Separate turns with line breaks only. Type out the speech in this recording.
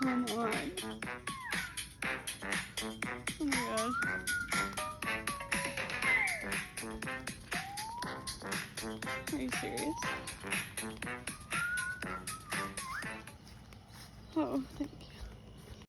Come on. Oh my god. Are you serious? Oh, thank